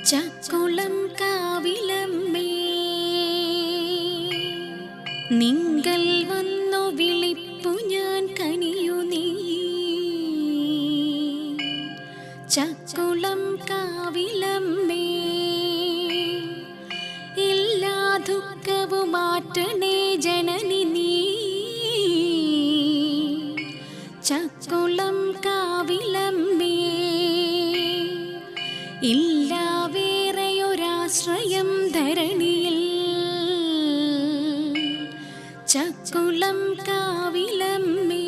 ചക്കുളം കാവിലമ്മേ നിങ്ങൾ വന്നു വിളിപ്പു ഞാൻ കനിയു നീ. ചക്കുളം കാവിലമ്മേ എല്ലാ ദുഃഖവും മാറ്റണേ ജനനി നീ. ചക്കുളം കാവിലമ്മേ ഇല്ല വേറെയൊരാശ്രയം ധരണിയിൽ. ചക്കുളം കാവിലമ്മേ